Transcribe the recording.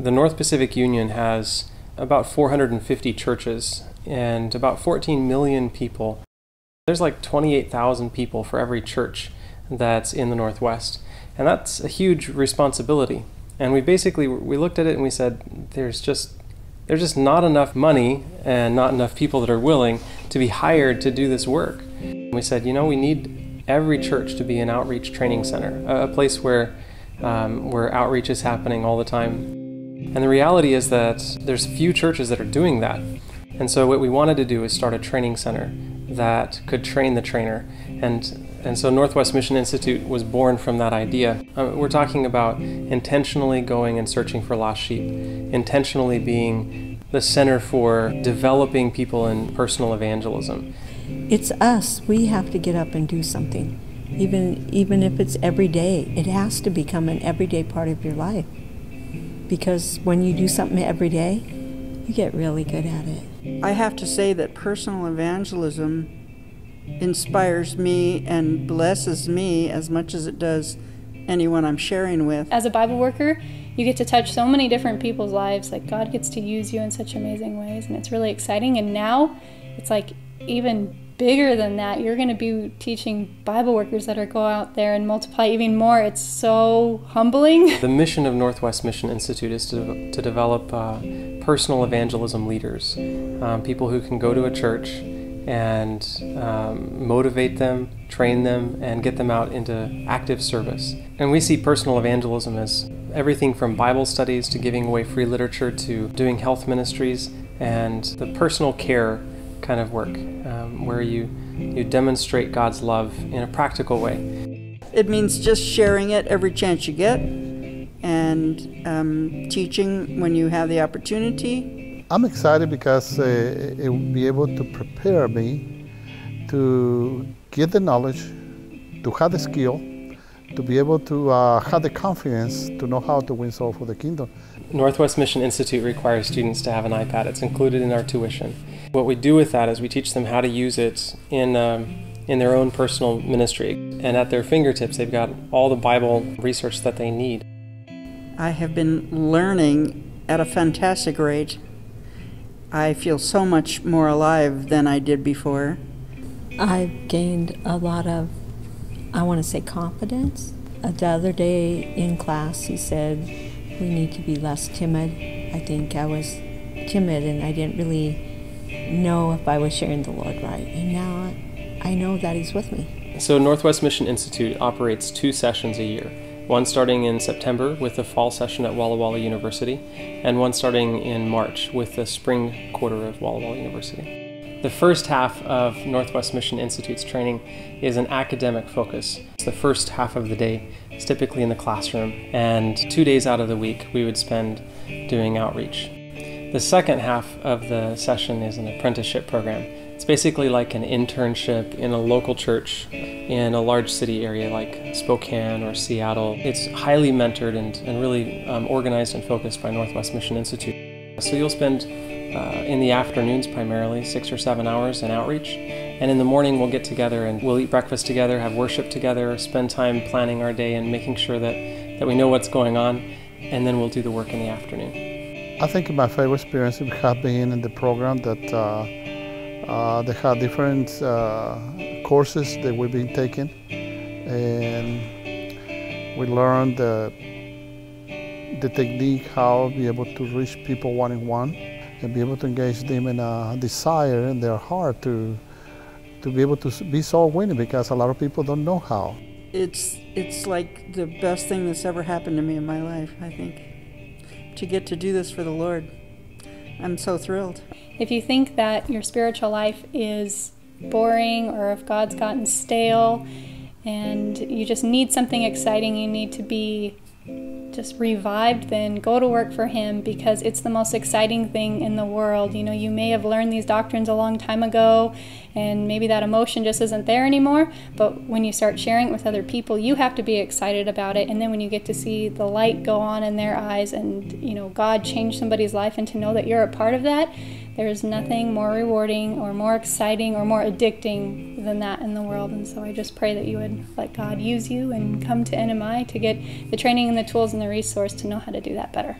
The North Pacific Union has about 450 churches and about 14 million people. There's like 28,000 people for every church that's in the Northwest. And that's a huge responsibility. And we looked at it and we said, there's just not enough money and not enough people that are willing to be hired to do this work. We said, we need every church to be an outreach training center, a place where outreach is happening all the time. And the reality is that there's few churches that are doing that. And so what we wanted to do is start a training center that could train the trainer. And so Northwest Mission Institute was born from that idea. We're talking about intentionally going and searching for lost sheep, intentionally being the center for developing people in personal evangelism. It's us. We have to get up and do something. Even if it's every day, it has to become an everyday part of your life. Because when you do something every day, you get really good at it. I have to say that personal evangelism inspires me and blesses me as much as it does anyone I'm sharing with. As a Bible worker, you get to touch so many different people's lives. Like, God gets to use you in such amazing ways, and it's really exciting. And now it's like even bigger than that. You're going to be teaching Bible workers that are go out there and multiply even more. It's so humbling. The mission of Northwest Mission Institute is to develop personal evangelism leaders, people who can go to a church and motivate them, train them, and get them out into active service. And we see personal evangelism as everything from Bible studies to giving away free literature to doing health ministries and the personal care kind of work, where you demonstrate God's love in a practical way. It means just sharing it every chance you get and teaching when you have the opportunity. I'm excited because it will be able to prepare me to get the knowledge, to have the skill, to be able to have the confidence to know how to win souls for the kingdom. Northwest Mission Institute requires students to have an iPad. It's included in our tuition. What we do with that is we teach them how to use it in their own personal ministry. And at their fingertips, they've got all the Bible research that they need. I have been learning at a fantastic rate. I feel so much more alive than I did before. I've gained a lot of, I want to say, confidence. The other day in class, he said, we need to be less timid. I think I was timid and I didn't really know if I was sharing the Lord right. And now I know that He's with me. So Northwest Mission Institute operates 2 sessions a year. One starting in September with the fall session at Walla Walla University, and one starting in March with the spring quarter of Walla Walla University. The first half of Northwest Mission Institute's training is an academic focus. It's the first half of the day. It's typically in the classroom, and 2 days out of the week we would spend doing outreach. The second half of the session is an apprenticeship program. It's basically like an internship in a local church in a large city area like Spokane or Seattle. It's highly mentored and really organized and focused by Northwest Mission Institute. So you'll spend in the afternoons primarily 6 or 7 hours in outreach, and in the morning we'll get together and we'll eat breakfast together, have worship together, spend time planning our day and making sure that we know what's going on, and then we'll do the work in the afternoon. I think my favorite experience have been in the program that they have different courses that we've been taking, and we learned the technique how to be able to reach people one-on-one and be able to engage them in a desire in their heart to be able to be soul winning, because a lot of people don't know how. It's like the best thing that's ever happened to me in my life, I think, to get to do this for the Lord. I'm so thrilled. If you think that your spiritual life is boring, or if God's gotten stale and you just need something exciting, you need to be just revived, then go to work for Him, because it's the most exciting thing in the world. You know, you may have learned these doctrines a long time ago and maybe that emotion just isn't there anymore, but when you start sharing it with other people, you have to be excited about it. And then when you get to see the light go on in their eyes and, you know, God change somebody's life, and to know that you're a part of that, there's nothing more rewarding or more exciting or more addicting than that in the world. And so I just pray that you would let God use you and come to NMI to get the training and the tools and the resource to know how to do that better.